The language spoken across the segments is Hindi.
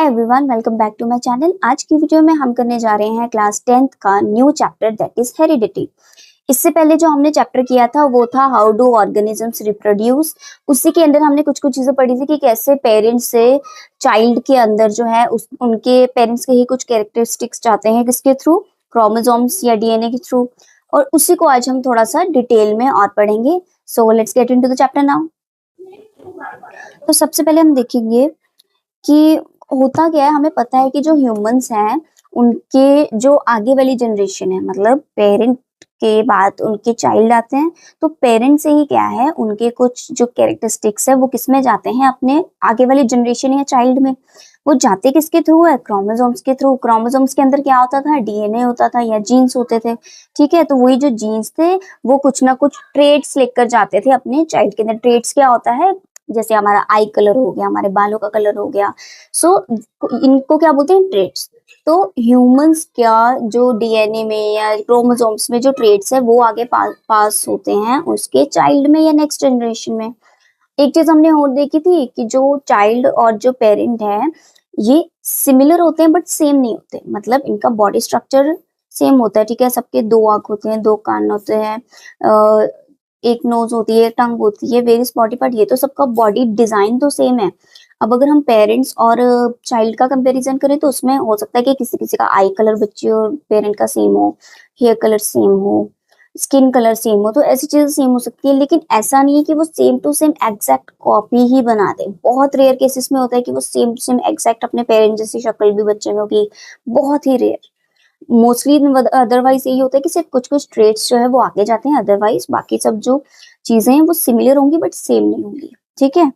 Hi everyone, welcome back to my channel. आज की वीडियो में हम करने जा रहे हैं क्लास 10th का new chapter that is heredity. इससे पहले जो हमने चैप्टर किया था वो था हाउ डू ऑर्गेनिजम्स रिप्रोड्यूस। उसी के अंदर हमने कुछ कुछ चीजें पढ़ी थी कि कैसे पेरेंट्स से चाइल्ड के अंदर जो है उनके पेरेंट्स के ही कुछ कैरेक्टरिस्टिक्स चाहते हैं, किसके थ्रू, क्रोमोसोम्स या डीएनए के थ्रू। और उसी को आज हम थोड़ा सा डिटेल में और पढ़ेंगे। So let's get into the chapter now. तो सबसे पहले हम देखेंगे कि होता क्या है। हमें पता है कि जो ह्यूमंस हैं उनके जो आगे वाली जनरेशन है, मतलब पेरेंट के बाद उनके चाइल्ड आते हैं, तो पेरेंट से ही क्या है उनके कुछ जो कैरेक्टरिस्टिक्स है वो किसमें जाते हैं, अपने आगे वाली जनरेशन या चाइल्ड में। वो जाते किसके थ्रू है, क्रोमोसोम्स के थ्रू। क्रोमोसोम्स के अंदर क्या होता था, डीएनए होता था या जीन्स होते थे। ठीक है, तो वही जो जीन्स थे वो कुछ ना कुछ ट्रेड्स लेकर जाते थे अपने चाइल्ड के अंदर। ट्रेड्स क्या होता है, जैसे हमारा आई कलर हो गया, हमारे बालों का कलर हो गया। सो इनको क्या बोलते हैं, ट्रेड्स। तो ह्यूमंस क्या जो डीएनए में या क्रोमोसोम्स में जो ट्रेड्स है वो आगे पास होते हैं उसके चाइल्ड में या नेक्स्ट जनरेशन में। एक चीज हमने और देखी थी कि जो चाइल्ड और जो पेरेंट है ये सिमिलर होते हैं बट सेम नहीं होते। मतलब इनका बॉडी स्ट्रक्चर सेम होता है, ठीक है, सबके दो आंख होते हैं, दो कान होते हैं, एक नोज होती है, टंग होती है, वेरियस बॉडी पार्ट, ये तो सबका बॉडी डिजाइन तो सेम है। अब अगर हम पेरेंट्स और चाइल्ड का कंपैरिजन करें तो उसमें हो सकता है कि किसी किसी का आई कलर बच्चे और पेरेंट का सेम हो, हेयर कलर सेम हो, स्किन कलर सेम हो, तो ऐसी चीजें सेम हो सकती है। लेकिन ऐसा नहीं है कि वो same to same exact copy ही बना दे। बहुत रेयर केसेस में होता है कि वो सेम टू सेम एग्जैक्ट अपने पेरेंट जैसी शक्ल भी बच्चे में होगी, बहुत ही रेयर। मोस्टली अदरवाइज यही होता है कि सिर्फ कुछ कुछ ट्रेड्स जो है वो आगे जाते हैं, अदरवाइज बाकी सब जो चीजें हैं वो सिमिलर होंगी बट सेम नहीं होंगी। ठीक है,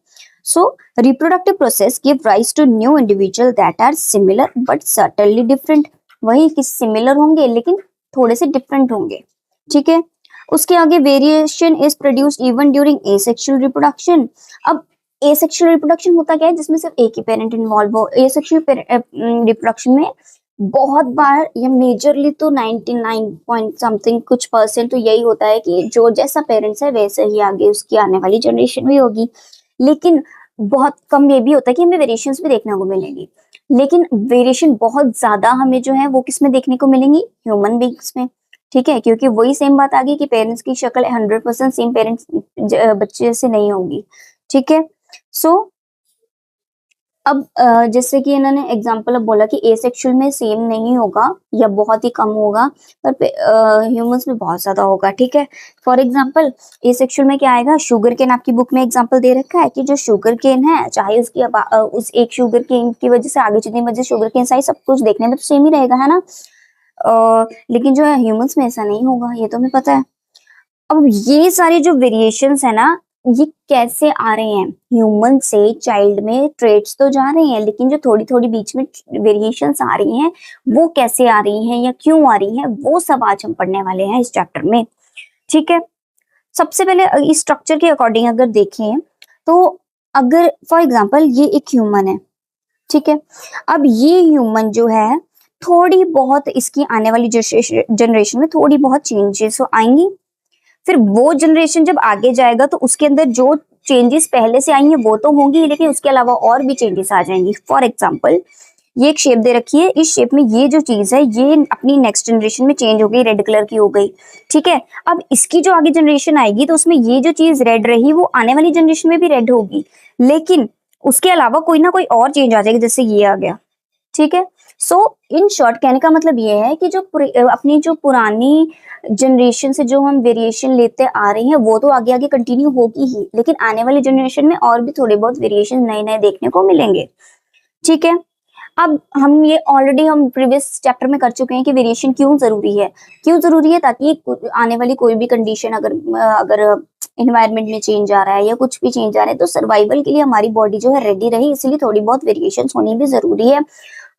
so reproductive process give rise to new individual that are similar but certainly different. वही कि सिमिलर होंगे लेकिन थोड़े से डिफरेंट होंगे। ठीक है, उसके आगे variation is produced even during asexual reproduction. अब एसेक्सुअल रिप्रोडक्शन होता क्या है, जिसमें सिर्फ एक ही पेरेंट इन्वॉल्व हो। एसेक्सुअल रिप्रोडक्शन में बहुत बार या मेजरली तो 99 पॉइंट समथिंग कुछ परसेंट तो यही होता है कि जो जैसा पेरेंट्स है वैसे ही आगे उसकी आने वाली जनरेशन भी होगी। लेकिन बहुत कम ये भी होता है कि हमें वेरिएशंस भी देखने को मिलेंगी। लेकिन वेरिएशन बहुत ज्यादा हमें जो है वो किस में देखने को मिलेंगी, ह्यूमन बींग्स में। ठीक है, क्योंकि वही सेम बात आ गई कि पेरेंट्स की शक्ल 100% सेम पेरेंट्स बच्चे से नहीं होगी। ठीक है, सो अब जैसे कि इन्होंने एग्जांपल अब बोला कि एसेक्सुअल में सेम नहीं होगा या बहुत ही कम होगा, पर ह्यूमंस में बहुत ज्यादा होगा। ठीक है, फॉर एग्जांपल एसेक्सुअल में क्या आएगा, शुगर केन आपकी बुक में एग्जांपल दे रखा है कि जो शुगर केन है, चाहे उसकी उस एक शुगर केन की वजह से आगे जितनी वजह शुगर केन साइज सब कुछ देखने में तो सेम ही रहेगा, है ना। लेकिन जो है ह्यूमंस में ऐसा नहीं होगा, ये तो हमें पता है। अब ये सारे जो वेरिएशंस है ना, ये कैसे आ रहे हैं, ह्यूमन से चाइल्ड में ट्रेड्स तो जा रहे हैं लेकिन जो थोड़ी थोड़ी बीच में वेरिएशंस आ रही हैं वो कैसे आ रही हैं या क्यों आ रही हैं, वो सब आज हम पढ़ने वाले हैं इस चैप्टर में। ठीक है, सबसे पहले इस स्ट्रक्चर के अकॉर्डिंग अगर देखें तो अगर फॉर एग्जांपल ये एक ह्यूमन है, ठीक है, अब ये ह्यूमन जो है थोड़ी बहुत इसकी आने वाली जनरेशन में थोड़ी बहुत चेंजेस आएंगी। फिर वो जनरेशन जब आगे जाएगा तो उसके अंदर जो चेंजेस पहले से आई हैं वो तो होंगी, लेकिन उसके अलावा और भी चेंजेस आ जाएंगी। फॉर एग्जांपल ये एक शेप दे रखी है, इस शेप में ये जो चीज है ये अपनी नेक्स्ट जनरेशन में चेंज हो गई, रेड कलर की हो गई। ठीक है, अब इसकी जो आगे जनरेशन आएगी तो उसमें ये जो चीज रेड रही वो आने वाली जनरेशन में भी रेड होगी, लेकिन उसके अलावा कोई ना कोई और चेंज आ जाएगा, जैसे ये आ गया। ठीक है, सो इन शॉर्ट कहने का मतलब ये है कि जो अपनी जो पुरानी जनरेशन से जो हम वेरिएशन लेते आ रहे हैं वो तो आगे आगे कंटिन्यू होगी ही, लेकिन आने वाली जनरेशन में और भी थोड़े बहुत वेरिएशन नए नए देखने को मिलेंगे। ठीक है, अब हम ये ऑलरेडी हम प्रीवियस चैप्टर में कर चुके हैं कि वेरिएशन क्यों जरूरी है। क्यों जरूरी है, ताकि आने वाली कोई भी कंडीशन अगर अगर एनवायरनमेंट में चेंज आ रहा है या कुछ भी चेंज आ रहा है तो सर्वाइवल के लिए हमारी बॉडी जो है रेडी रहे, इसलिए थोड़ी बहुत वेरिएशन होनी भी जरूरी है।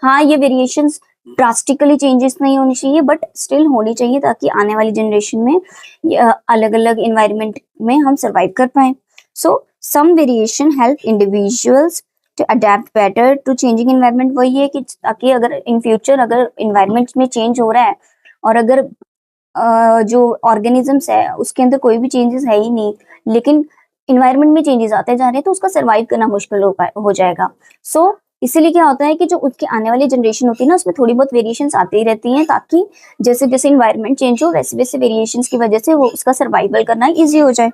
हाँ, ये वेरिएशंस ड्रास्टिकली चेंजेस नहीं होनी चाहिए बट स्टिल होनी चाहिए, ताकि आने वाली जनरेशन में अलग अलग इन्वायरमेंट में हम सरवाइव कर पाए। So some variation help individuals to adapt better to changing environment. वही है कि ताकि अगर इन फ्यूचर अगर इन्वायरमेंट में चेंज हो रहा है और अगर जो ऑर्गेनिजम्स है उसके अंदर कोई भी चेंजेस है ही नहीं, लेकिन इन्वायरमेंट में चेंजेस आते जा रहे हैं तो उसका सर्वाइव करना मुश्किल हो जाएगा। सो इसीलिए क्या होता है कि जो उसके आने वाली जनरेशन होती है ना, उसमें थोड़ी बहुत वेरिएशंस आती ही रहती हैं, ताकि जैसे जैसे इन्वायरमेंट चेंज हो वैसे वैसे वेरिएशंस की वजह से वो उसका सर्वाइवल करना इजी हो जाए।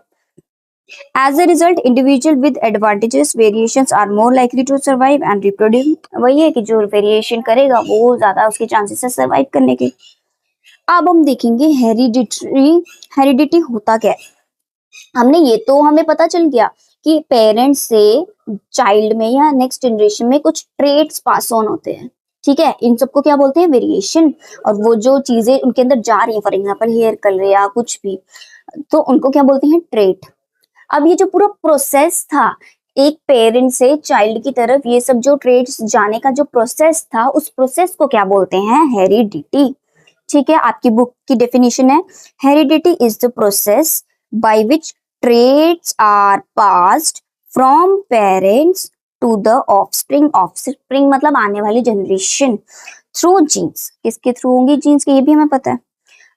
As a result, individual with advantages variations are more likely to survive and reproduce। वही है कि जो वेरिएशन करेगा वो ज्यादा उसके चांसेस है सर्वाइव करने के। अब हम देखेंगे हेरिडिटी होता क्या है। हमने ये तो हमें पता चल गया कि पेरेंट्स से चाइल्ड में या नेक्स्ट जनरेशन में कुछ ट्रेट्स पास ऑन होते हैं, ठीक है, इन सबको क्या बोलते हैं, वेरिएशन। और वो जो चीजें उनके अंदर जा रही है, फॉर एग्जाम्पल हेयर कलर या कुछ भी, तो उनको क्या बोलते हैं, ट्रेट। अब ये जो पूरा प्रोसेस था एक पेरेंट से चाइल्ड की तरफ, ये सब जो ट्रेड्स जाने का जो प्रोसेस था, उस प्रोसेस को क्या बोलते हैं, हेरिडिटी। ठीक है, आपकी बुक की डेफिनेशन है, heredity is the process by which traits are passed from parents to the offspring. Offspring मतलब आने वाली जनरेशन, थ्रू जीन्स। किसके थ्रू होंगी जीन्स के, ये भी हमें पता है।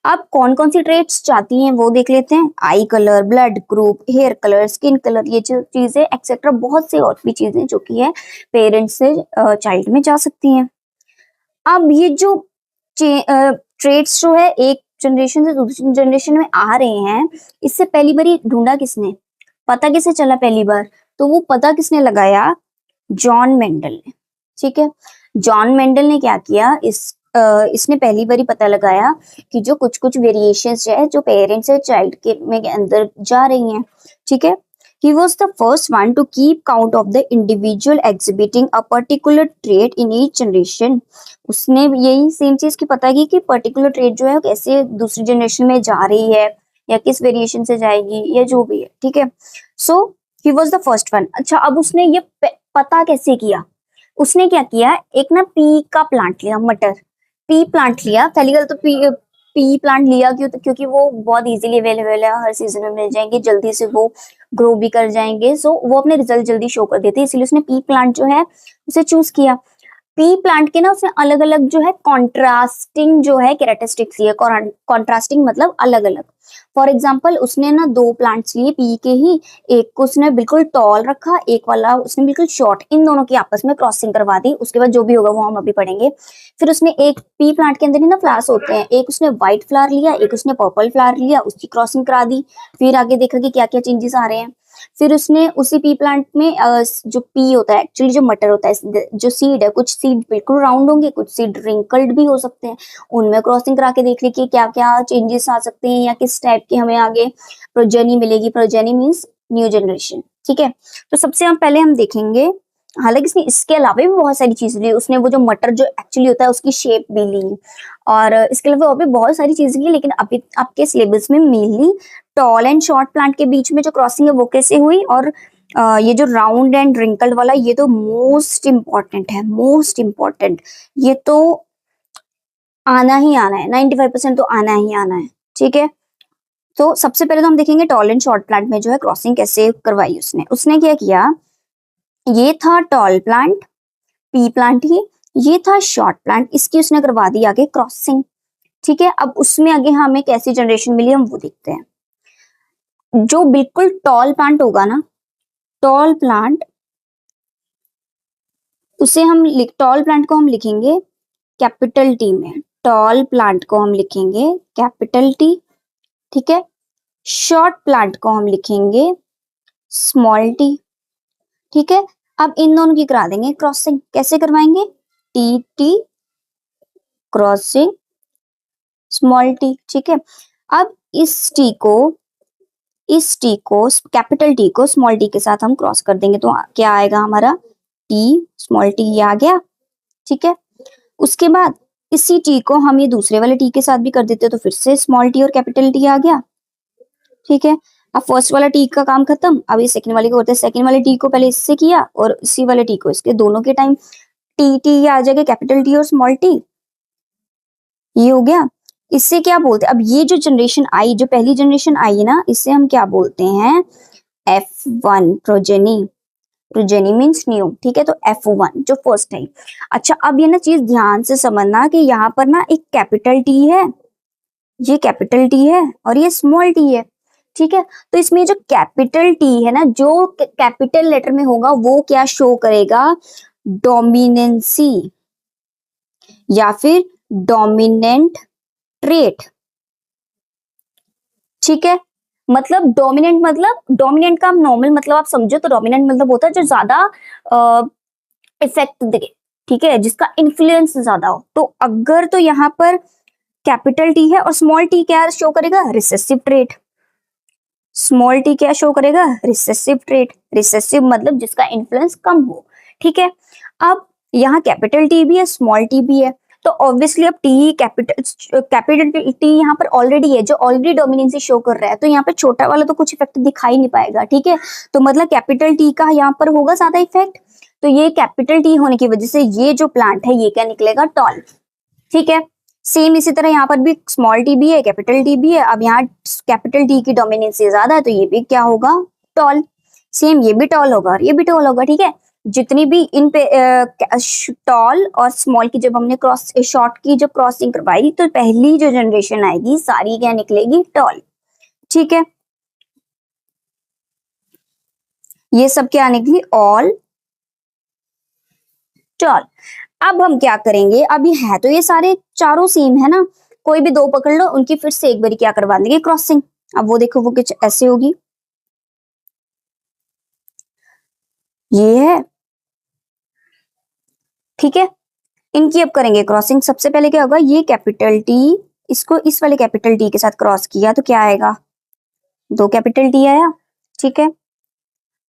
अब कौन कौन सी ट्रेट्स चाहती हैं वो देख लेते हैं। Eye colour, blood group, hair colour, skin colour, ये जो चीजें एक्सेट्रा, बहुत सी और भी चीजें जो कि है पेरेंट्स से चाइल्ड में जा सकती हैं। अब ये जो ट्रेट्स जो है एक जनरेशन से दूसरी जनरेशन में आ रहे हैं, इससे पहली बारी ढूंढा किसने, पता किसे चला पहली बार, तो वो पता किसने लगाया, जॉन मेंडल ने। ठीक है, जॉन मेंडल ने क्या किया, इसने पहली बारी पता लगाया कि जो कुछ कुछ वेरिएशंस है जो पेरेंट्स है चाइल्ड के में के अंदर जा रही हैं। ठीक है, he was the first one to keep count of the individual exhibiting a particular trait in each generation। उसने यही सेम चीज की पता की कि पर्टिकुलर ट्रेट जो है कैसे दूसरी जनरेशन में जा रही है या किस वेरिएशन से जाएगी या जो भी है। ठीक है, so he was the first one. अच्छा, अब उसने ये पता कैसे किया, उसने क्या किया, एक ना पी का प्लांट लिया, मटर पी प्लांट लिया। पहली गल तो पी प्लांट लिया क्यों, तो क्योंकि वो बहुत इजीली अवेलेबल है, हर सीजन में मिल जाएंगे, जल्दी से वो ग्रो भी कर जाएंगे, सो वो अपने रिजल्ट जल्दी शो कर देते हैं, इसलिए उसने पी प्लांट जो है उसे चूज किया। पी प्लांट के ना उसने अलग अलग जो है कॉन्ट्रास्टिंग जो है कैरेक्टरिस्टिक्स लिए। कॉन्ट्रास्टिंग मतलब अलग अलग। फॉर एग्जाम्पल उसने ना दो प्लांट्स लिए पी के ही, एक को उसने बिल्कुल टॉल रखा, एक वाला उसने बिल्कुल शॉर्ट, इन दोनों की आपस में क्रॉसिंग करवा दी। उसके बाद जो भी होगा वो हम अभी पढ़ेंगे। फिर उसने एक पी प्लांट के अंदर ही ना फ्लावर्स होते हैं, एक उसने व्हाइट फ्लावर लिया, एक उसने पर्पल फ्लावर लिया, उसकी क्रॉसिंग करा दी। फिर आगे देखा कि क्या क्या चेंजेस आ रहे हैं। फिर उसने उसी पी प्लांट में जो पी होता है एक्चुअली जो मटर होता है, जो सीड है, कुछ सीड बिल्कुल राउंड होंगे, कुछ सीड रिंकल्ड भी हो सकते हैं, उनमें क्रॉसिंग करा के देख ली कि क्या क्या चेंजेस आ सकते हैं या किस टाइप की हमें आगे प्रोजेनी मिलेगी। Progeny means new generation. ठीक है, तो सबसे हम पहले हम देखेंगे, हालांकि इसने इसके अलावा भी बहुत सारी चीजें ली। उसने वो जो मटर जो एक्चुअली होता है उसकी शेप भी ली, और इसके अलावा और भी बहुत सारी चीजें की, लेकिन अभी आपके सिलेबस में mainly tall and short plant के बीच में जो क्रॉसिंग है वो कैसे हुई, और ये जो राउंड एंड रिंकल्ड वाला, ये तो मोस्ट इम्पॉर्टेंट है, मोस्ट इम्पॉर्टेंट। ये तो आना ही आना है, 95% तो आना ही आना है। ठीक है, तो सबसे पहले तो हम देखेंगे टॉल एंड शॉर्ट प्लांट में जो है क्रॉसिंग कैसे करवाई उसने क्या किया, ये था टॉल प्लांट, पी प्लांट ही, ये था शॉर्ट प्लांट, इसकी उसने करवा दी आगे क्रॉसिंग। ठीक है, अब उसमें आगे हमें कैसी जनरेशन मिली हम वो देखते हैं। जो बिल्कुल टॉल प्लांट होगा ना, टॉल प्लांट, उसे हम टॉल प्लांट को हम लिखेंगे कैपिटल टी में, टॉल प्लांट को हम लिखेंगे कैपिटल टी। ठीक है, शॉर्ट प्लांट को हम लिखेंगे स्मॉल टी। ठीक है, अब इन दोनों की करा देंगे क्रॉसिंग। कैसे करवाएंगे, T T crossing small T. ठीक है, अब इस टी को कैपिटल टी को स्मॉल टी के साथ हम क्रॉस कर देंगे, तो क्या आएगा हमारा, टी स्मॉल टी, ये आ गया। ठीक है, उसके बाद इसी टी को हम ये दूसरे वाले टी के साथ भी कर देते, तो फिर से स्मॉल टी और कैपिटल टी आ गया। ठीक है, अब फर्स्ट वाला टी का काम खत्म, अब ये सेकंड वाले को होता है। सेकंड वाले टी को पहले इससे किया और इसी वाले टी को इसके, दोनों के टाइम टी टी आ जाएगा, कैपिटल टी और स्मॉल टी, ये हो गया। इससे क्या बोलते हैं, अब ये जो जनरेशन आई, जो पहली जनरेशन आई है ना, इसे हम क्या बोलते हैं, F1 progeny. Progeny means new. ठीक है, तो F1 जो फर्स्ट है। अच्छा, अब ये ना चीज ध्यान से समझना कि यहाँ पर ना एक कैपिटल टी है, ये कैपिटल टी है और ये स्मॉल टी है। ठीक है, तो इसमें जो कैपिटल टी है ना, जो कैपिटल लेटर में होगा वो क्या शो करेगा, डोमिनेंसी या फिर डोमिनेंट ट्रेट। ठीक है, मतलब डोमिनेंट का नॉर्मल मतलब आप समझो तो डोमिनेंट मतलब होता है जो ज्यादा इफेक्ट दे, ठीक है, जिसका इन्फ्लुएंस ज्यादा हो। तो अगर तो यहाँ पर कैपिटल टी है और स्मॉल टी क्या शो करेगा, रिसेसिव ट्रेट। स्मॉल टी क्या शो करेगा, रिसेसिव ट्रेट। रिसेसिव मतलब जिसका इन्फ्लुएंस कम हो। ठीक है, अब यहाँ कैपिटल टी भी है स्मॉल टी भी है, तो ऑब्वियसली अब टी कैपिटल टी यहाँ पर ऑलरेडी है जो ऑलरेडी डोमिनेंसी शो कर रहा है, तो यहाँ पे छोटा वाला तो कुछ इफेक्ट दिखाई नहीं पाएगा। ठीक है, तो मतलब कैपिटल टी का यहाँ पर होगा ज्यादा इफेक्ट, तो ये कैपिटल टी होने की वजह से ये जो प्लांट है ये क्या निकलेगा, टॉल। ठीक है, सेम इसी तरह यहाँ पर भी स्मॉल टी भी है कैपिटल टी भी है, अब यहाँ कैपिटल टी की डोमिनेंसी ज्यादा है तो ये भी क्या होगा, टॉल। सेम ये भी टॉल होगा और ये भी टॉल होगा। ठीक है, जितनी भी इन पे टॉल और स्मॉल की जब हमने क्रॉस शॉर्ट की जब क्रॉसिंग करवाई तो पहली जो जनरेशन आएगी सारी क्या निकलेगी, टॉल। ठीक है, ये सब क्या निकली, ऑल टॉल। अब हम क्या करेंगे, अभी है तो ये सारे चारों सेम है ना, कोई भी दो पकड़ लो उनकी फिर से एक बार क्या करवा देंगे, क्रॉसिंग। अब वो देखो वो कुछ ऐसे होगी, ये है। ठीक है, इनकी अब करेंगे क्रॉसिंग। सबसे पहले क्या होगा, ये कैपिटल टी इसको इस वाले कैपिटल टी के साथ क्रॉस किया तो क्या आएगा, दो कैपिटल टी आया। ठीक है,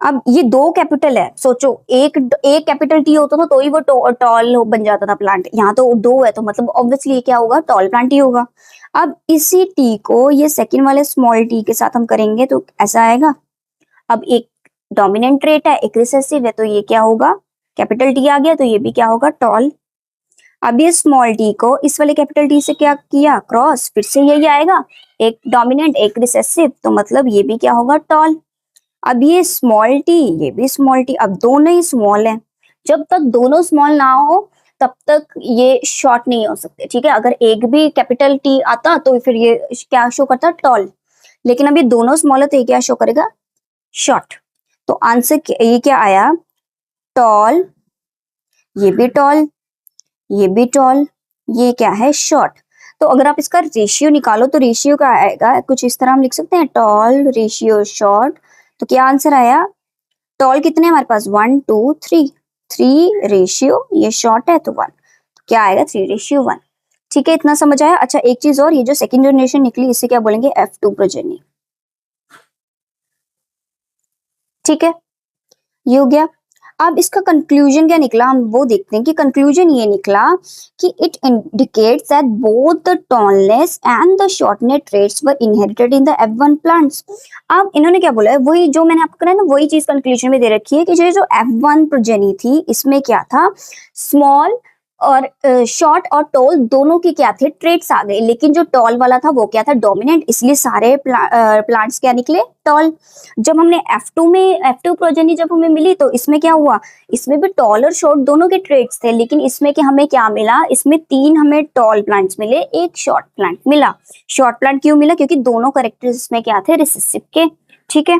अब ये दो कैपिटल है, सोचो एक एक कैपिटल टी होता तो ही वो टॉल बन जाता था प्लांट, यहाँ तो दो है तो मतलब ऑब्वियसली ये क्या होगा, टॉल प्लांट ही होगा। अब इसी टी को ये सेकंड वाले स्मॉल टी के साथ हम करेंगे तो ऐसा आएगा। अब एक डोमिनेंट ट्रेट है एक रिसेसिव है, तो ये क्या होगा, कैपिटल टी आ गया तो ये भी क्या होगा, टॉल। अब ये स्मॉल टी को इस वाले कैपिटल टी से क्या किया, क्रॉस, फिर से यही आएगा, एक डोमिनेंट एक रिसेसिव, तो मतलब ये भी क्या होगा, टॉल। अब ये स्मॉल टी ये भी स्मॉल टी, अब दोनों ही स्मॉल है, जब तक दोनों स्मॉल ना हो तब तक ये शॉर्ट नहीं हो सकते। ठीक है, अगर एक भी कैपिटल टी आता तो फिर ये क्या शो करता, टॉल, लेकिन अब ये दोनों स्मॉल है तो ये क्या शो करेगा, शॉर्ट। तो आंसर ये क्या आया, टॉल, ये भी टॉल, ये भी टॉल, ये क्या है, शॉर्ट। तो अगर आप इसका रेशियो निकालो तो रेशियो क्या आएगा, कुछ इस तरह हम लिख सकते हैं, टॉल रेशियो शॉर्ट। तो क्या आंसर आया, टॉल कितने हमारे पास, 1 2 3, 3 रेशियो, ये शॉर्ट है तो 1, क्या आएगा, 3:1। ठीक है, इतना समझ आया। अच्छा एक चीज और, ये जो सेकंड जनरेशन निकली इसे क्या बोलेंगे, F2 प्रोजेनी। ठीक है, ये हो गया। अब इसका कंक्लूजन क्या निकला, हम वो देखते हैं कि कंक्लूजन ये निकला कि it indicates that both the tallness and the shortness traits were inherited in the F1 plants. अब इन्होंने क्या बोला है, वही जो मैंने आपको कराया ना, वही चीज कंक्लूजन में दे रखी है कि जो F1 प्रोजेनी थी इसमें क्या था, स्मॉल और शॉर्ट और टॉल दोनों के क्या थे, ट्रेट्स आ गए, लेकिन जो टॉल वाला था वो क्या था, डोमिनेंट, इसलिए सारे प्लांट्स क्या निकले, टॉल। जब हमने F2 प्रोजेनी जब हमें मिली तो इसमें क्या हुआ, इसमें भी टॉल और शॉर्ट दोनों के ट्रेट्स थे, लेकिन इसमें कि हमें क्या मिला, इसमें 3 हमें टॉल प्लांट्स मिले, एक शॉर्ट प्लांट मिला। शॉर्ट प्लांट क्यों मिला, क्योंकि दोनों करेक्टर्स इसमें क्या थे, रिसेसिव के। ठीक है,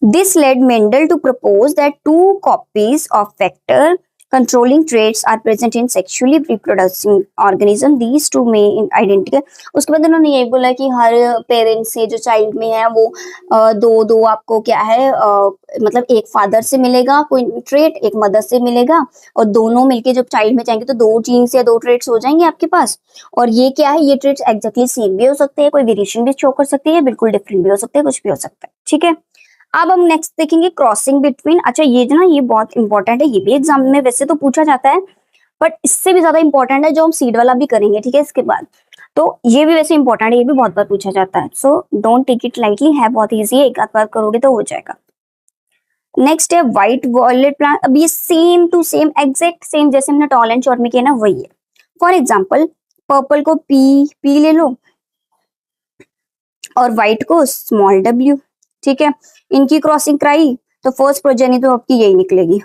this led Mendel to propose that two copies of vector controlling traits are present in sexually reproducing organism. These two may identical. उसके बाद उन्होंने ये बोला कि हर पेरेंट से जो चाइल्ड में है वो दो दो आपको क्या है मतलब एक फादर से मिलेगा कोई ट्रेट, एक मदर से मिलेगा, और दोनों मिलके जब चाइल्ड में जाएंगे तो दो जीन्स या दो ट्रेट्स हो जाएंगे आपके पास। और ये क्या है, ये ट्रेट्स एग्जैक्टली सेम भी हो सकते हैं, कोई वेरिएशन भी शो कर सकती है, बिल्कुल डिफरेंट भी हो सकते हैं, कुछ भी हो सकता है। ठीक है, अब हम नेक्स्ट देखेंगे क्रॉसिंग बिटवीन। अच्छा ये जो ना ये बहुत इंपॉर्टेंट है, ये भी एग्जाम में वैसे तो पूछा जाता है, बट इससे भी ज्यादा इंपॉर्टेंट है जो हम सीड वाला भी करेंगे। ठीक है, इसके बाद तो ये भी वैसे इंपॉर्टेंट है, ये भी बहुत बार पूछा जाता है, so don't take it lightly, है बहुत ईजी है, एक आध बार करोगे तो हो जाएगा। नेक्स्ट है व्हाइट वॉयलेट प्लांट। अब ये same to same exact same जैसे हमने टॉल एंड शॉर्ट में किया ना वही है। फॉर एग्जाम्पल पर्पल को पी ले लो और व्हाइट को स्मॉल w। ठीक है, इनकी क्रॉसिंग कराई तो फर्स्ट प्रोजेनी तो आपकी यही निकलेगी,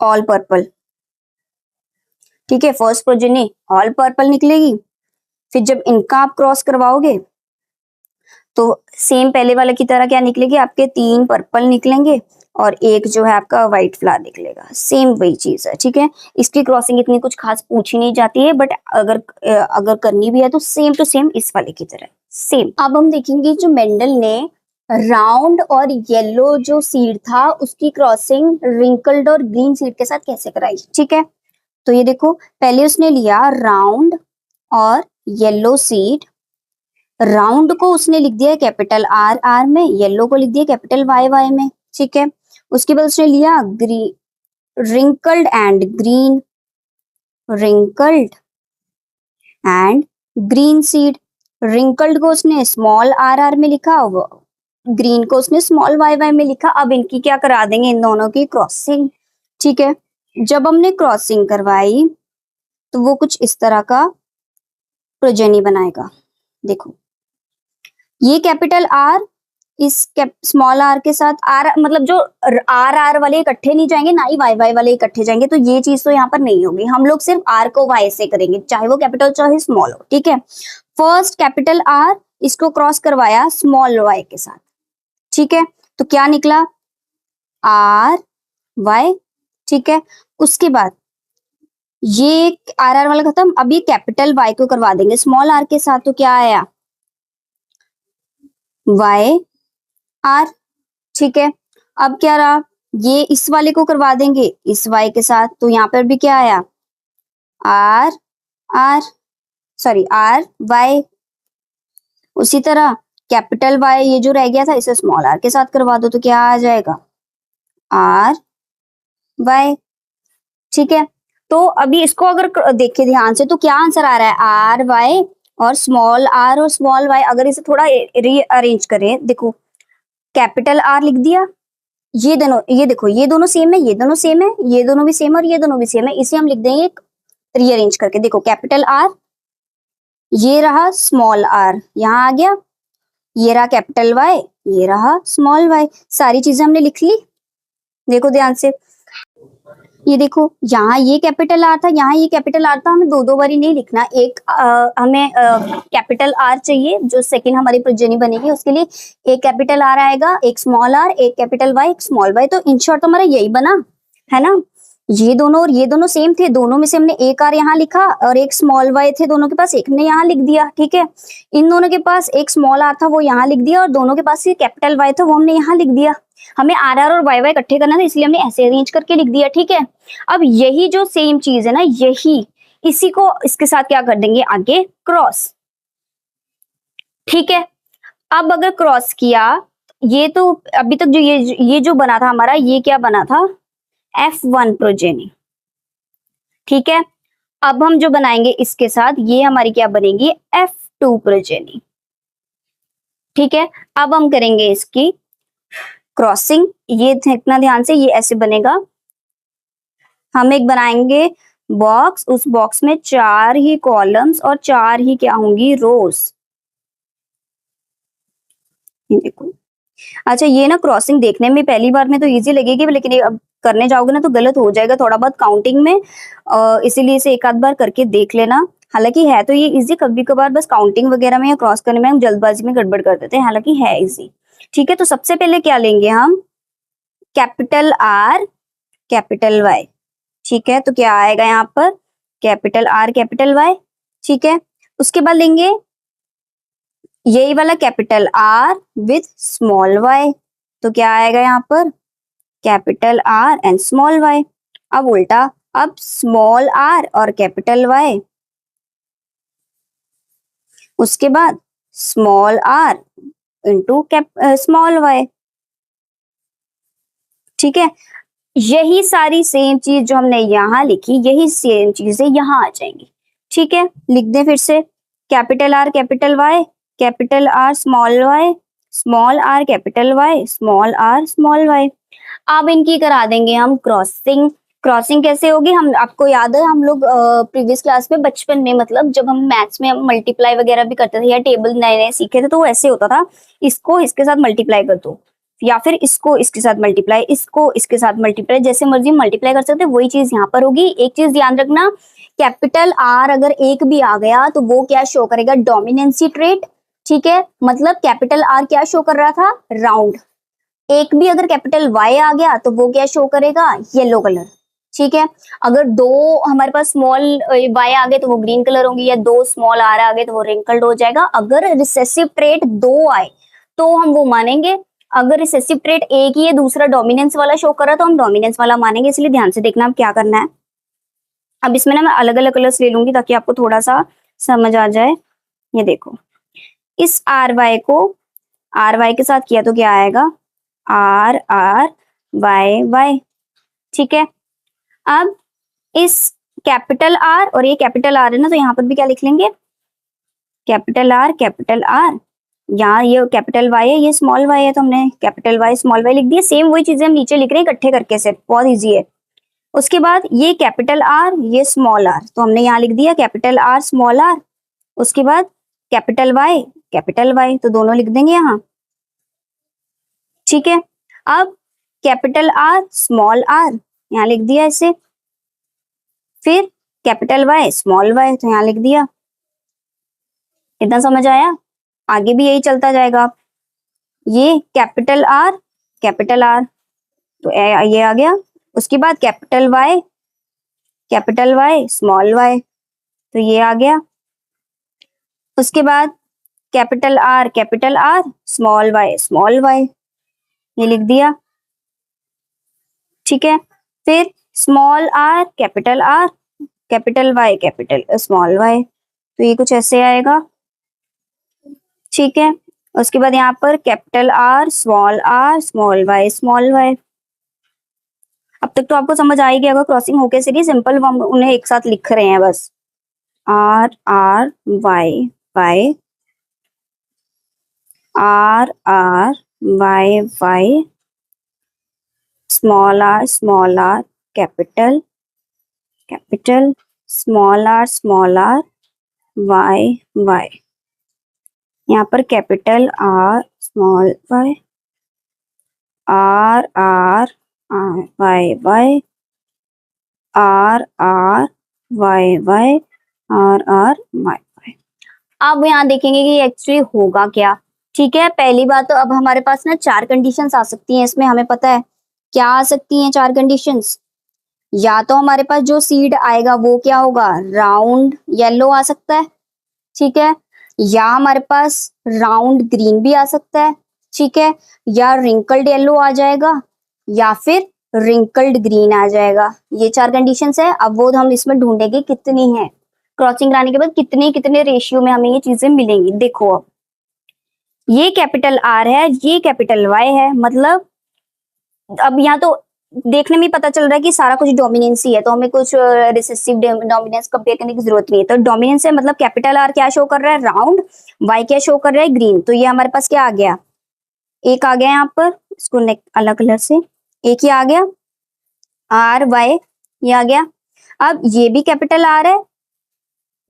ऑल पर्पल। ठीक है, फर्स्ट प्रोजेनी ऑल पर्पल निकलेगी। फिर जब इनका आप क्रॉस करवाओगे तो सेम पहले वाले की तरह क्या निकलेगी, आपके 3 पर्पल निकलेंगे और एक जो है आपका व्हाइट फ्लावर निकलेगा, सेम वही चीज है, ठीक है। इसकी क्रॉसिंग इतनी कुछ खास पूछी नहीं जाती है, बट अगर करनी भी है तो सेम टू सेम इस वाले की तरह सेम। अब हम देखेंगे जो मेंडल ने राउंड और येलो जो सीड था उसकी क्रॉसिंग रिंकल्ड और ग्रीन सीड के साथ कैसे कराई, ठीक है। तो ये देखो, पहले उसने लिया राउंड और येलो सीड, राउंड को उसने लिख दिया कैपिटल आर आर में, येलो को लिख दिया कैपिटल वाई वाई में, ठीक है। उसके बाद उसने लिया wrinkled and green, wrinkled and green seed, wrinkled को उसने स्मॉल आर आर में लिखा, ग्रीन को उसने स्मॉल वाई वाई में लिखा। अब इनकी क्या करा देंगे, इन दोनों की क्रॉसिंग, ठीक है। जब हमने क्रॉसिंग करवाई तो वो कुछ इस तरह का प्रोजेनी बनाएगा। देखो, ये कैपिटल आर इस स्मॉल आर के साथ, आर मतलब जो आर आर वाले इकट्ठे नहीं जाएंगे, ना ही वाई वाई वाले इकट्ठे जाएंगे, तो ये चीज तो यहाँ पर नहीं होगी। हम लोग सिर्फ आर को वाई से करेंगे, चाहे वो कैपिटल चाहे स्मॉल हो, ठीक है। फर्स्ट कैपिटल आर इसको क्रॉस करवाया स्मॉल वाई के साथ, ठीक है। तो क्या निकला, आर वाई, ठीक है। उसके बाद ये आर आर वाला खत्म, अब ये कैपिटल वाई को करवा देंगे स्मॉल आर के साथ, तो क्या आया, वाई आर, ठीक है। अब क्या रहा, ये इस वाले को करवा देंगे इस वाई के साथ, तो यहाँ पर भी क्या आया, R R, sorry R Y. उसी तरह कैपिटल वाई ये जो रह गया था इसे स्मॉल आर के साथ करवा दो, तो क्या आ जाएगा, आर वाई, ठीक है। तो अभी इसको अगर देखें ध्यान से तो क्या आंसर आ रहा है, आर वाई और स्मॉल वाई। अगर इसे थोड़ा रीअरेंज करें, देखो कैपिटल आर लिख दिया, ये दोनों, ये देखो ये दोनों सेम है, ये दोनों सेम है, ये दोनों भी सेम और ये दोनों भी सेम है, इसे हम लिख देंगे रीअरेंज करके। देखो कैपिटल आर, ये रहा स्मॉल आर यहाँ आ गया, ये रहा कैपिटल वाई, ये रहा स्मॉल वाई, सारी चीजें हमने लिख ली। देखो ध्यान से, ये देखो यहाँ ये कैपिटल आर था, यहाँ ये कैपिटल आर था, हमें दो दो बारी नहीं लिखना, एक हमें कैपिटल आर चाहिए जो सेकंड हमारी प्रोजेनी बनेगी, उसके लिए एक कैपिटल आर आएगा, एक स्मॉल आर, एक कैपिटल वाई, एक स्मॉल वाई। तो इन शॉर्ट हमारा यही बना है ना, ये दोनों और ये दोनों सेम थे, दोनों में से हमने एक आर यहाँ लिखा और एक स्मॉल वाई थे दोनों के पास, एक ने यहाँ लिख दिया, ठीक है। इन दोनों के पास एक स्मॉल आर था वो यहाँ लिख दिया और दोनों के पास ये कैपिटल वाई था वो हमने यहाँ लिख दिया। हमें आर आर और वाई वाई इकट्ठे करना था इसलिए हमने ऐसे अरेंज करके लिख दिया, ठीक है। अब यही जो सेम चीज है ना, यही इसी को इसके साथ क्या कर देंगे आगे, क्रॉस, ठीक है। अब अगर क्रॉस किया, ये तो अभी तक जो ये जो बना था हमारा, ये क्या बना था, F1 प्रोजेनी, ठीक है। अब हम जो बनाएंगे इसके साथ, ये हमारी क्या बनेगी, F2 प्रोजेनी, ठीक है। अब हम करेंगे इसकी क्रॉसिंग, ये देखना ध्यान से, ये ऐसे बनेगा। हम एक बनाएंगे बॉक्स, उस बॉक्स में 4 ही कॉलम्स और 4 ही क्या होंगी, रोज। देखो, अच्छा ये ना क्रॉसिंग देखने में पहली बार में तो इजी लगेगी, लेकिन ये अब करने जाओगे ना तो गलत हो जाएगा थोड़ा बहुत काउंटिंग में, इसीलिए इसे एक आध बार करके देख लेना। हालांकि है तो ये इजी, कभी कभार बस काउंटिंग वगैरह में या क्रॉस करने में हम जल्दबाजी में गड़बड़ कर देते हैं, हालांकि है इजी, ठीक है। तो सबसे पहले क्या लेंगे हम, कैपिटल आर कैपिटल वाई, ठीक है। तो क्या आएगा यहाँ पर, कैपिटल आर कैपिटल वाई, ठीक है। उसके बाद लेंगे यही वाला capital R with small Y, तो क्या आएगा यहाँ पर, capital R and small Y. अब उल्टा, अब स्मॉल आर और कैपिटल वाई, उसके बाद small R into small Y, ठीक है। यही सारी सेम चीज जो हमने यहाँ लिखी, यही सेम चीजें यहाँ आ जाएंगी, ठीक है। लिख दें फिर से, capital R capital Y, capital R small Y, small R capital Y, small R small Y. अब इनकी करा देंगे हम क्रॉसिंग। क्रॉसिंग कैसे होगी, हम आपको याद है हम लोग प्रीवियस क्लास में बचपन में, मतलब जब हम मैथ्स में मल्टीप्लाई वगैरह भी करते थे या टेबल नए नए सीखे थे, तो वो ऐसे होता था, इसको इसके साथ मल्टीप्लाई कर दो या फिर इसको इसके साथ मल्टीप्लाई, इसको इसके साथ मल्टीप्लाई, जैसे मर्जी मल्टीप्लाई कर सकते हैं, वही चीज यहाँ पर होगी। एक चीज ध्यान रखना, कैपिटल आर अगर एक भी आ गया तो वो क्या शो करेगा, डोमिनेंसी ट्रेट, ठीक है, मतलब कैपिटल आर क्या शो कर रहा था, राउंड। एक भी अगर कैपिटल वाई आ गया तो वो क्या शो करेगा, येलो कलर। ठीक है, अगर दो हमारे पास स्मॉल वाई आ गए तो वो ग्रीन कलर होंगी, या दो स्मॉल आर आ गए तो वो रिंकल्ड हो जाएगा। अगर रिसेसिव ट्रेट दो आए तो हम वो मानेंगे। अगर रिसेसिव ट्रेट एक ही है, दूसरा डोमिनेंस वाला शो कर रहा तो हम डोमिनेंस वाला मानेंगे। इसलिए ध्यान से देखना अब क्या करना है। अब इसमें ना मैं अलग अलग कलर्स ले लूंगी ताकि आपको थोड़ा सा समझ आ जाए। ये देखो, इस आर वाई को आर वाई के साथ किया तो क्या आएगा, आर आर वाई वाई। ठीक है, अब इस कैपिटल आर और ये कैपिटल आर है ना, तो यहाँ पर भी क्या लिख लेंगे, कैपिटल आर कैपिटल आर। यहाँ ये कैपिटल वाई है, ये स्मॉल वाई है, तो हमने कैपिटल वाई स्मॉल वाई लिख दिया। सेम वही चीजें हम नीचे लिख रहे हैं इकट्ठे करके, सिर्फ बहुत इजी है। उसके बाद ये कैपिटल आर ये स्मॉल आर, तो हमने यहाँ लिख दिया कैपिटल आर स्मॉल आर। उसके बाद कैपिटल वाई, तो दोनों लिख देंगे यहाँ। ठीक है, अब कैपिटल आर स्मॉल आर यहाँ लिख दिया इसे, फिर कैपिटल वाई स्मॉल वाई तो यहाँ लिख दिया। इतना समझ आया, आगे भी यही चलता जाएगा। ये कैपिटल आर तो ये आ गया। उसके बाद कैपिटल वाई स्मॉल वाई, तो ये आ गया। उसके बाद कैपिटल आर स्मॉल वाई ये लिख दिया। ठीक है, फिर small R capital Y capital small Y, तो ये कुछ ऐसे आएगा। ठीक है, उसके बाद यहाँ पर कैपिटल आर स्मॉल वाई। अब तक तो आपको समझ आएगी। अगर क्रॉसिंग होके से सिंपल हम उन्हें एक साथ लिख रहे हैं बस, R R Y Y, R R Y Y, small R capital small R Y Y. यहाँ पर capital R small Y, R R Y Y, R R Y Y, R R Y Y. अब यहाँ देखेंगे कि एक्चुअली होगा क्या। ठीक है, पहली बात तो अब हमारे पास ना चार कंडीशंस आ सकती हैं इसमें, हमें पता है क्या आ सकती हैं चार कंडीशंस। या तो हमारे पास जो सीड आएगा वो क्या होगा, राउंड येलो आ सकता है। ठीक है, या हमारे पास राउंड ग्रीन भी आ सकता है। ठीक है, या रिंकल्ड येलो आ जाएगा, या फिर रिंकल्ड ग्रीन आ जाएगा। ये चार कंडीशंस है। अब वो हम इसमें ढूंढेंगे कितनी है, क्रॉसिंग कराने के बाद कितने कितने रेशियो में हमें ये चीजें मिलेंगी। देखो, अब ये कैपिटल आर है, ये कैपिटल वाई है, मतलब अब यहाँ तो देखने में पता चल रहा है कि सारा कुछ डोमिनेंस ही है, तो हमें कुछ रिसेसिव डोमिनेंस कंपेयर करने की जरूरत नहीं है। तो डोमिनेंस है, मतलब कैपिटल आर क्या शो कर रहा है, राउंड, वाई क्या शो कर रहा है, ग्रीन। तो ये हमारे पास क्या आ गया, एक आ गया यहाँ पर, इसको अलग कलर से, एक ही आ गया, आर वाई ये आ गया। अब ये भी कैपिटल आर है,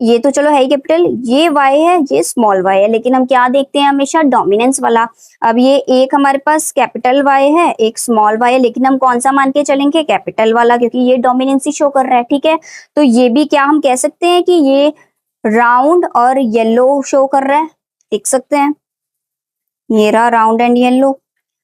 ये तो चलो है ही कैपिटल, ये वाई है, ये स्मॉल वाई है, लेकिन हम क्या देखते हैं हमेशा, डोमिनेंस वाला। अब ये एक हमारे पास कैपिटल वाई है, एक स्मॉल वाई है, लेकिन हम कौन सा मान के चलेंगे, कैपिटल वाला, क्योंकि ये डोमिनेंस ही शो कर रहा है। ठीक है, तो ये भी क्या हम कह सकते हैं कि ये राउंड और येलो शो कर रहा है, देख सकते हैं, ये रहा राउंड एंड येलो।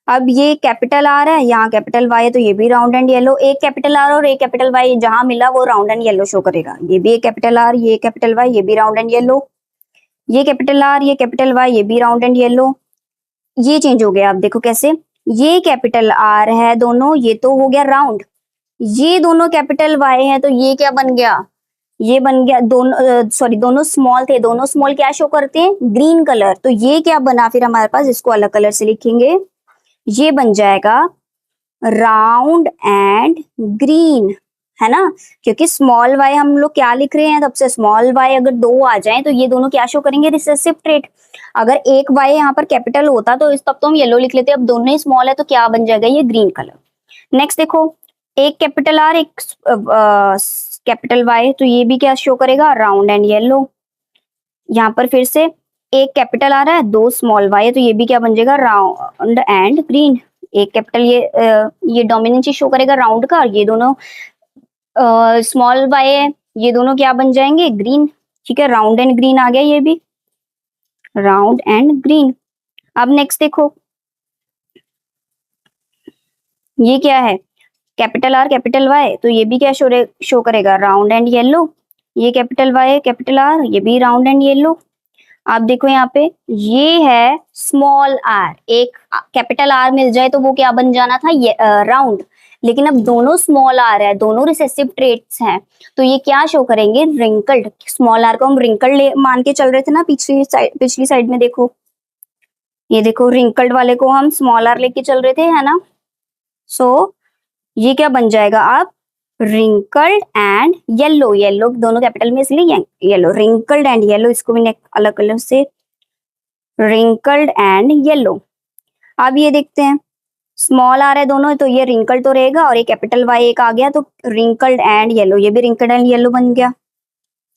अब ये कैपिटल आर है, यहाँ कैपिटल वाई है, तो ये भी राउंड एंड येलो। एक कैपिटल आर और एक कैपिटल वाई जहां मिला वो राउंड एंड येलो शो करेगा। ये भी एक कैपिटल आर, ये कैपिटल वाई, ये भी राउंड एंड येलो। ये कैपिटल आर, ये कैपिटल वाई, ये भी राउंड एंड येलो। ये चेंज हो गया। अब देखो कैसे, ये कैपिटल आर है दोनों, ये तो हो गया राउंड। ये दोनों कैपिटल वाई है, तो ये क्या बन गया, ये बन गया दोनों, सॉरी दोनों स्मॉल थे, दोनों स्मॉल क्या शो करते हैं, ग्रीन कलर। तो ये क्या बना फिर हमारे पास, इसको अलग कलर से लिखेंगे, ये बन जाएगा राउंड एंड ग्रीन, है ना। क्योंकि स्मॉल वाई हम लोग क्या लिख रहे हैं, तब से स्मॉल वाई अगर दो आ जाए तो ये दोनों क्या शो करेंगे, रिसेसिव ट्रेट। अगर एक वाई यहाँ पर कैपिटल होता तो तब तो हम येलो लिख लेते, अब दोनों ही स्मॉल है तो क्या बन जाएगा, ये ग्रीन कलर। नेक्स्ट देखो, एक कैपिटल आर एक कैपिटल वाई, तो ये भी क्या शो करेगा, राउंड एंड येलो। यहाँ पर फिर से एक कैपिटल आ रहा है, दो स्मॉल वाई है, तो ये भी क्या बन जाएगा, राउंड एंड ग्रीन। एक कैपिटल ये डोमिनेंस शो करेगा राउंड का, और ये दोनों स्मॉल वाई है, ये दोनों क्या बन जाएंगे, ग्रीन। ठीक है, राउंड एंड ग्रीन आ गया ये भी। Round and green. अब नेक्स्ट देखो, ये क्या है, कैपिटल आर कैपिटल वाई, तो ये भी क्या शो करेगा, राउंड एंड येलो। ये कैपिटल वाई कैपिटल आर, ये भी राउंड एंड येलो। आप देखो यहाँ पे, ये है स्मॉल आर, एक कैपिटल आर मिल जाए तो वो क्या बन जाना था, ये राउंड। लेकिन अब दोनों स्मॉल आर है, दोनों रिसेसिव ट्रेट्स हैं, तो ये क्या शो करेंगे, रिंकल्ड। स्मॉल आर को हम रिंकल्ड मान के चल रहे थे ना, पिछली साइड में देखो, ये देखो रिंकल्ड वाले को हम स्मॉल आर लेके चल रहे थे, है ना। सो ये क्या बन जाएगा अब, रिंकल्ड एंड येलो, येलो दोनों कैपिटल में इसलिए येलो, रिंकल्ड एंड येलो, इसको भी अलग कलर से, रिंकल्ड एंड येलो। अब ये देखते हैं, स्मॉल आ रहा है दोनों, तो ये रिंकल्ड तो रहेगा, और ये कैपिटल वाई एक आ गया, तो रिंकल्ड एंड येलो, ये भी रिंकल्ड एंड येलो बन गया,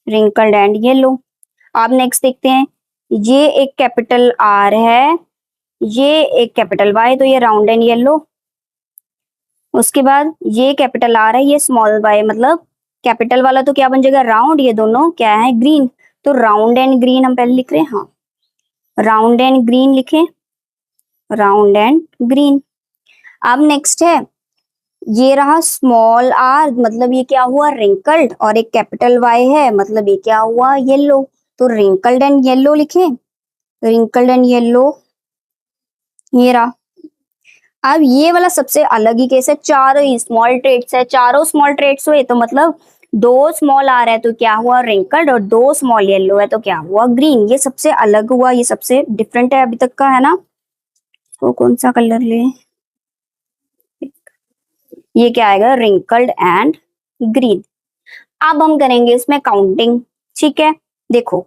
रिंकल्ड एंड येलो। अब नेक्स्ट देखते हैं, ये एक कैपिटल आर है, ये एक कैपिटल वाई, तो ये राउंड एंड येलो। उसके बाद ये कैपिटल आर है, ये स्मॉल वाई, मतलब कैपिटल वाला तो क्या बन जाएगा, राउंड, ये दोनों क्या है, ग्रीन। तो राउंड एंड ग्रीन हम पहले लिख रहे हैं, हाँ राउंड एंड ग्रीन लिखे, राउंड एंड ग्रीन। अब नेक्स्ट है, ये रहा स्मॉल आर, मतलब ये क्या हुआ, रिंकल्ड, और एक कैपिटल वाई है, मतलब ये क्या हुआ, येलो। तो रिंकल्ड एंड येलो लिखे, रिंकल्ड एंड येलो, ये रहा। अब ये वाला सबसे अलग ही केस है, चारों ही स्मॉल ट्रेट्स है, चारों स्मॉल ट्रेट्स हुए, तो मतलब दो स्मॉल आर है तो क्या हुआ, रिंकल्ड, और दो स्मॉल येलो है तो क्या हुआ, ग्रीन। ये सबसे अलग हुआ, ये सबसे डिफरेंट है अभी तक का, है ना। तो कौन सा कलर ले, ये क्या आएगा, रिंकल्ड एंड ग्रीन। अब हम करेंगे इसमें काउंटिंग, ठीक है। देखो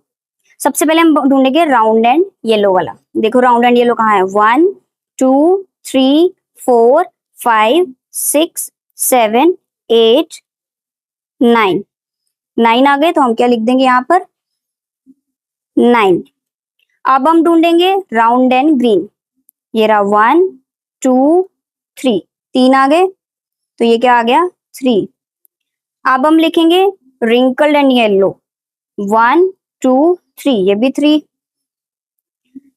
सबसे पहले हम ढूंढेंगे राउंड एंड येलो वाला। देखो राउंड एंड येलो कहाँ है, 1 2 3 4 5 6 7 8 9, 9 आ गए, तो हम क्या लिख देंगे यहाँ पर, 9। अब हम ढूंढेंगे राउंड एंड ग्रीन, ये रहा 1 2 3, 3 आ गए, तो ये क्या आ गया, 3। अब हम लिखेंगे रिंकल्ड एंड येलो, 1 2 3, ये भी 3।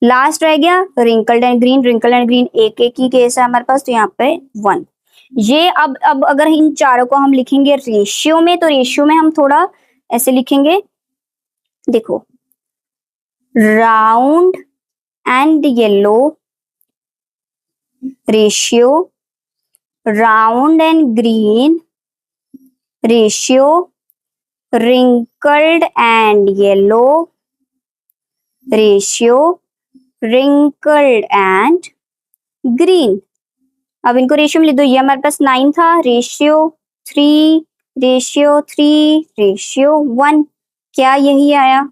लास्ट रह गया wrinkled and green, wrinkled and green एक एक ही केस है हमारे पास, तो यहाँ पे 1। ये अब अगर इन चारों को हम लिखेंगे रेशियो में, तो रेशियो में हम थोड़ा ऐसे लिखेंगे, देखो round and yellow ratio, round and green ratio, wrinkled and yellow ratio, wrinkled and green. अब इनको रेशियो में लिख दो, ये हमारे पास 9 था, रेशियो 3 रेशियो 3 रेशियो 1, क्या यही आया,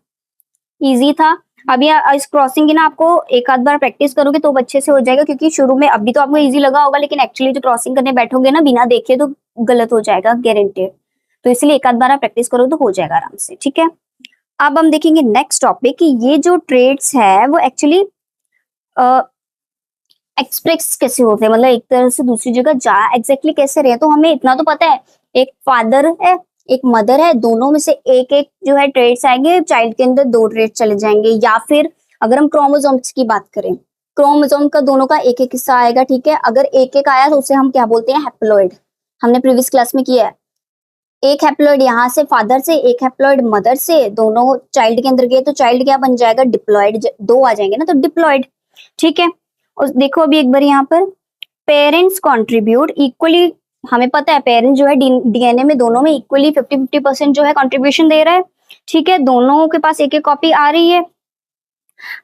इजी था। अब ये इस क्रॉसिंग की ना आपको एक आध बार प्रैक्टिस करोगे तो अच्छे से हो जाएगा, क्योंकि शुरू में अभी तो आपको इजी लगा होगा, लेकिन एक्चुअली जो क्रॉसिंग करने बैठोगे ना बिना देखे तो गलत हो जाएगा गारंटेड। तो इसलिए एक आध बार आप प्रैक्टिस करो तो हो जाएगा आराम से, ठीक है। अब हम देखेंगे नेक्स्ट टॉपिक कि ये जो ट्रेड्स है वो एक्चुअली एक्सप्रेस कैसे होते हैं, मतलब एक तरह से दूसरी जगह जा एग्जैक्टली कैसे रहे। तो हमें इतना तो पता है, एक फादर है एक मदर है, दोनों में से एक एक जो है ट्रेड्स आएंगे, चाइल्ड के अंदर 2 ट्रेड्स चले जाएंगे। या फिर अगर हम क्रोमोसोम्स की बात करें, क्रोमोसोम का दोनों का एक एक हिस्सा आएगा, ठीक है। अगर एक एक आया तो उसे हम क्या बोलते हैं, हैप्लॉइड। हमने प्रीवियस क्लास में किया है, एक हैप्लॉइड यहाँ से फादर से, एक हैप्लॉइड मदर से, दोनों चाइल्ड के अंदर गए तो चाइल्ड क्या बन जाएगा, डिप्लॉइड। 2 आ जाएंगे ना तो डिप्लॉइड, ठीक है। और देखो अभी एक बार यहाँ पर, पेरेंट्स कंट्रीब्यूट इक्वली, हमें पता है पेरेंट्स जो है डीएनए में दोनों में इक्वली 50-50% जो है कंट्रीब्यूशन दे रहा है, ठीक है। दोनों के पास एक एक कॉपी आ रही है।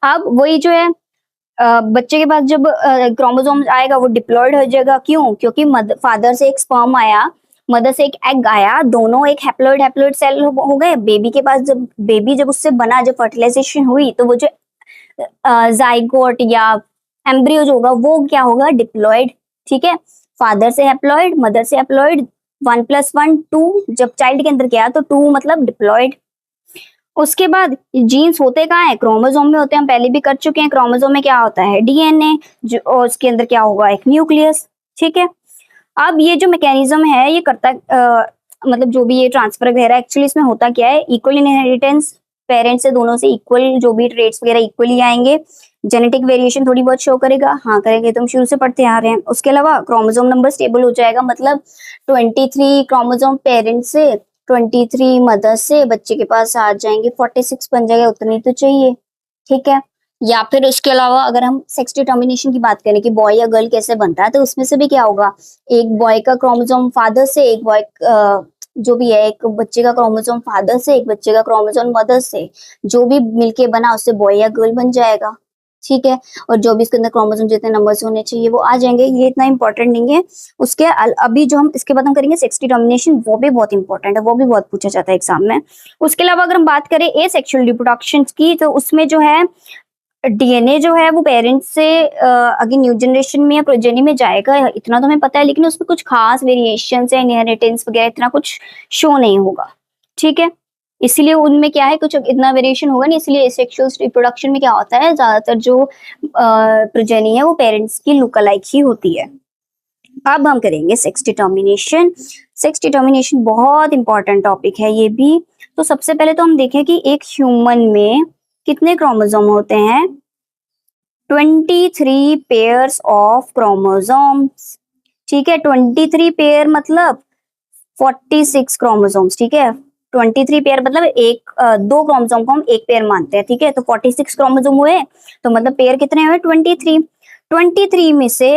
अब वही जो है बच्चे के पास जब क्रोमोसोम आएगा वो डिप्लॉयड हो जाएगा, क्यों, क्योंकि फादर से एक स्पर्म आया, मदर से एक एग आया, दोनों एक हैप्लॉइड हैप्लॉइड सेल हो गए। बेबी के पास जब बेबी जब उससे बना, जब फर्टिलाइजेशन हुई, तो वो जो जाइगोट या एम्ब्रियो जो होगा वो क्या होगा, डिप्लॉयड, ठीक है। फादर से हैप्लॉइड मदर से हैप्लॉइड, 1 + 1 2, जब चाइल्ड के अंदर गया तो 2 मतलब डिप्लॉयड। उसके बाद जीन्स होते कहाँ है, क्रोमोसोम में होते हैं, हम पहले भी कर चुके हैं। क्रोमोसोम में क्या होता है, डीएनए, जो और उसके अंदर क्या होगा, एक न्यूक्लियस, ठीक है। अब ये जो मैकेनिज्म है ये करता मतलब जो भी ये ट्रांसफर वगैरह एक्चुअली इसमें होता क्या है, इक्वल इनहेरिटेंस, पेरेंट्स से दोनों से इक्वल जो भी ट्रेड्स वगैरह इक्वली आएंगे। जेनेटिक वेरिएशन थोड़ी बहुत शो करेगा, हाँ करेंगे, तो हम शुरू से पढ़ते आ रहे हैं। उसके अलावा क्रोमोसोम नंबर स्टेबल हो जाएगा, मतलब 23 क्रोमोसोम पेरेंट्स से, 23 मदर से बच्चे के पास आ जाएंगे, 46 बन जाएगा, उतनी तो चाहिए, ठीक है। या फिर उसके अलावा अगर हम सेक्स डिटर्मिनेशन की बात करें कि बॉय या गर्ल कैसे बनता है, तो उसमें से भी क्या होगा, एक बॉय का क्रोमोसोम फादर से, एक बॉय जो भी है, एक बच्चे का क्रोमोसोम फादर से, एक बच्चे का क्रोमोसोम मदर से, जो भी मिलके बना उससे बॉय या गर्ल बन जाएगा, ठीक है। और जो भी इसके अंदर क्रोमोसोम जितने नंबर्स होने चाहिए वो आ जाएंगे, ये इतना इंपॉर्टेंट नहीं है। उसके अभी जो हम इसके बाद हम करेंगे सेक्स डिटर्मिनेशन, वो भी बहुत इंपॉर्टेंट है, वो भी बहुत पूछा जाता है एग्जाम में। उसके अलावा अगर हम बात करें ए सेक्सुअल रिप्रोडक्शन की, तो उसमें जो है डीएनए जो है वो पेरेंट्स से आगे न्यू जनरेशन में या प्रोजेनी में जाएगा, इतना तो हमें पता है, लेकिन उसमें कुछ खास वेरिएशन या इनहेरिटेंस वगैरह इतना कुछ शो नहीं होगा, ठीक है। इसीलिए उनमें क्या है, कुछ इतना वेरिएशन होगा नहीं, इसलिए सेक्सुअल रिप्रोडक्शन में क्या होता है, ज्यादातर जो प्रोजेनी है वो पेरेंट्स की लुक अलाइक ही होती है। अब हम करेंगे सेक्स डिटर्मिनेशन। सेक्स डिटर्मिनेशन बहुत इंपॉर्टेंट टॉपिक है ये भी। तो सबसे पहले तो हम देखें कि एक ह्यूमन में कितने क्रोमोसोम होते हैं। 23 पेयर्स ऑफ क्रोमोसोम्स, ठीक है। 23 पेयर मतलब 46 क्रोमोसोम्स, ठीक है। 23 पेयर मतलब दो क्रोमोसोम को हम एक पेयर मानते हैं, ठीक है। तो 46 क्रोमोसोम हुए, तो मतलब पेयर कितने हुए, 23। 23 में से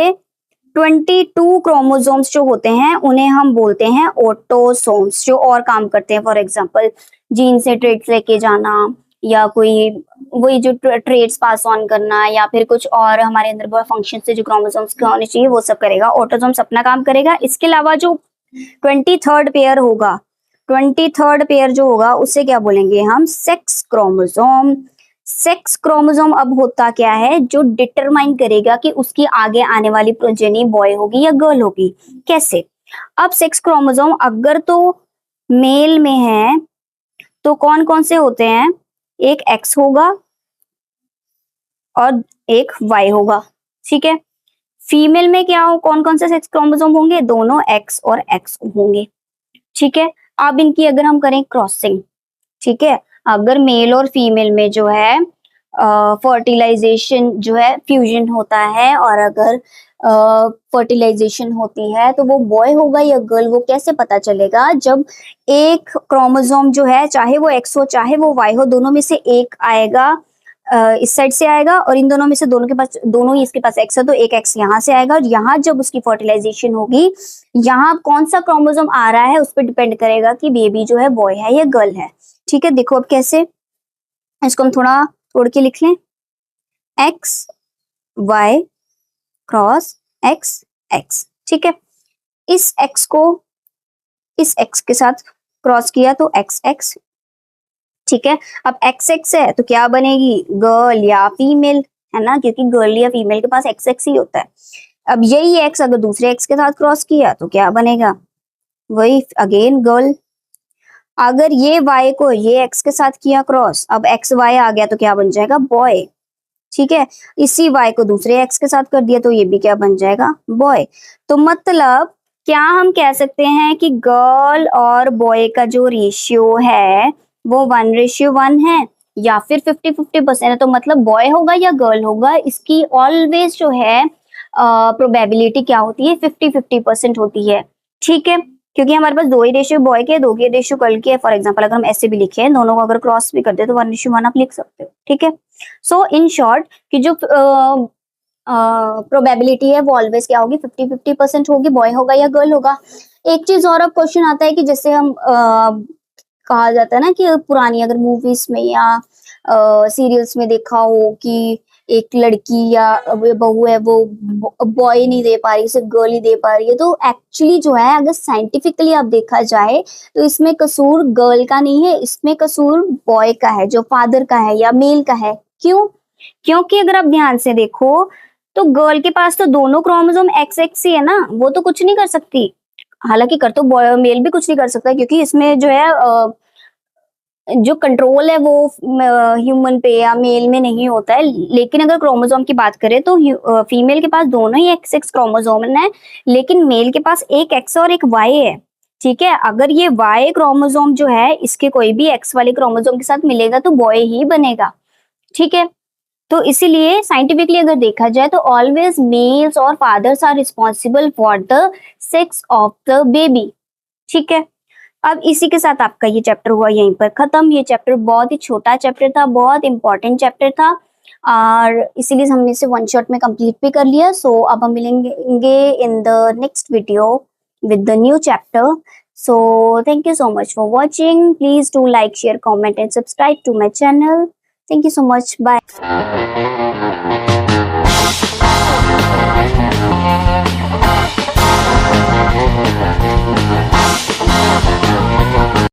22 क्रोमोसोम्स जो होते हैं उन्हें हम बोलते हैं ऑटोसोम्स, जो और काम करते हैं। फॉर एग्जांपल जीन से ट्रेट्स लेके जाना, या कोई वही जो ट्रेट्स पास ऑन करना, या फिर कुछ और हमारे अंदर बहुत फंक्शन से जो क्रोमोसोम्स के होने चाहिए वो सब करेगा, ऑटोसोम्स अपना काम करेगा। इसके अलावा जो 23rd पेयर होगा, 23rd पेयर जो होगा उसे क्या बोलेंगे हम, सेक्स क्रोमोसोम। सेक्स क्रोमोसोम अब होता क्या है, जो डिटरमाइन करेगा कि उसकी आगे आने वाली प्रोजेनी बॉय होगी या गर्ल होगी। कैसे, अब सेक्स क्रोमोसोम अगर तो मेल में है तो कौन कौन से होते हैं, एक एक्स होगा और एक वाई होगा, ठीक है। फीमेल में क्या हो, कौन कौन से सेक्स क्रोमोसोम होंगे, दोनों एक्स और एक्स होंगे, ठीक है। अब इनकी अगर हम करें क्रॉसिंग, ठीक है, अगर मेल और फीमेल में जो है फर्टिलाइजेशन जो है फ्यूजन होता है, और अगर फर्टिलाइजेशन होती है तो वो बॉय होगा या गर्ल, वो कैसे पता चलेगा, जब एक क्रोमोसोम जो है, चाहे वो एक्स हो चाहे वो वाई हो, दोनों में से एक आएगा, इस साइड से आएगा, और इन दोनों में से दोनों के पास, दोनों ही इसके पास एक्स है तो एक एक्स यहाँ से आएगा, और यहाँ जब उसकी फर्टिलाइजेशन होगी, यहाँ कौन सा क्रोमोसोम आ रहा है उस पर डिपेंड करेगा कि बेबी जो है बॉय है या गर्ल है, ठीक है। देखो अब कैसे, इसको हम थोड़ा तोड़ के लिख लें, X Y cross X X, ठीक है। इस एक्स को इस एक्स के साथ क्रॉस किया तो एक्स एक्स, ठीक है। अब एक्स एक्स है तो क्या बनेगी, गर्ल या फीमेल, है ना, क्योंकि गर्ल या फीमेल के पास एक्स एक्स ही होता है। अब यही एक्स अगर दूसरे एक्स के साथ क्रॉस किया तो क्या बनेगा, वही अगेन गर्ल। अगर ये वाई को ये एक्स के साथ किया क्रॉस, अब एक्स वाई आ गया तो क्या बन जाएगा, बॉय, ठीक है। इसी वाई को दूसरे एक्स के साथ कर दिया तो ये भी क्या बन जाएगा, बॉय। तो मतलब क्या हम कह सकते हैं कि गर्ल और बॉय का जो रेशियो है वो 1:1 है, या फिर 50-50% है, तो मतलब बॉय होगा या गर्ल होगा, इसकी ऑलवेज जो है प्रोबेबिलिटी क्या होती है, 50-50% होती है, ठीक है। क्योंकि हमारे पास दो ही रेशियो बॉय के, दो के रेशियो गर्ल के है। फॉर एग्जाम्पल अगर हम ऐसे भी लिखे, दोनों को अगर क्रॉस भी कर दे तो 1:1 आप लिख सकते हो, ठीक है। सो इन शॉर्ट कि जो प्रोबेबिलिटी है वो ऑलवेज क्या होगी, 50-50% होगी, बॉय होगा या गर्ल होगा। एक चीज और अब क्वेश्चन आता है कि जैसे हम कहा जाता है ना कि पुरानी अगर मूवीज में या सीरियल्स में देखा हो कि एक लड़की या बहू है वो बॉय नहीं दे पा रही, सिर्फ गर्ल ही दे पा रही है, तो एक्चुअली जो है अगर साइंटिफिकली आप देखा जाए तो इसमें कसूर गर्ल का नहीं है, इसमें कसूर बॉय का है, जो फादर का है या मेल का है। क्यों, क्योंकि अगर आप ध्यान से देखो तो गर्ल के पास तो दोनों क्रोमोसोम एक्स एक्स ही है ना, वो तो कुछ नहीं कर सकती। हालांकि कर तो बॉय मेल भी कुछ नहीं कर सकता, क्योंकि इसमें जो है जो कंट्रोल है वो ह्यूमन पे या मेल में नहीं होता है। लेकिन अगर क्रोमोसोम की बात करें तो फीमेल के पास दोनों ही एक्स एक्स क्रोमोसोम है, लेकिन मेल के पास एक एक्स और एक वाई है, ठीक है, अगर ये Y क्रोमोसोम जो है इसके कोई भी X वाले क्रोमोसोम के साथ मिलेगा तो बॉय ही बनेगा। ठीक है, तो इसीलिए साइंटिफिकली अगर देखा जाए तो ऑलवेज मेल्स और fathers are responsible for the sex of the baby. ठीक है, अब इसी के साथ आपका ये चैप्टर हुआ यहीं पर खत्म। ये चैप्टर बहुत ही छोटा चैप्टर था, बहुत इंपॉर्टेंट चैप्टर था और इसीलिए हमने इसे वन शॉट में कंप्लीट भी कर लिया। सो अब हम मिलेंगे in the next video with the new chapter. So thank you so much for watching. Please do like, share, comment and subscribe to my channel. Thank you so much. Bye.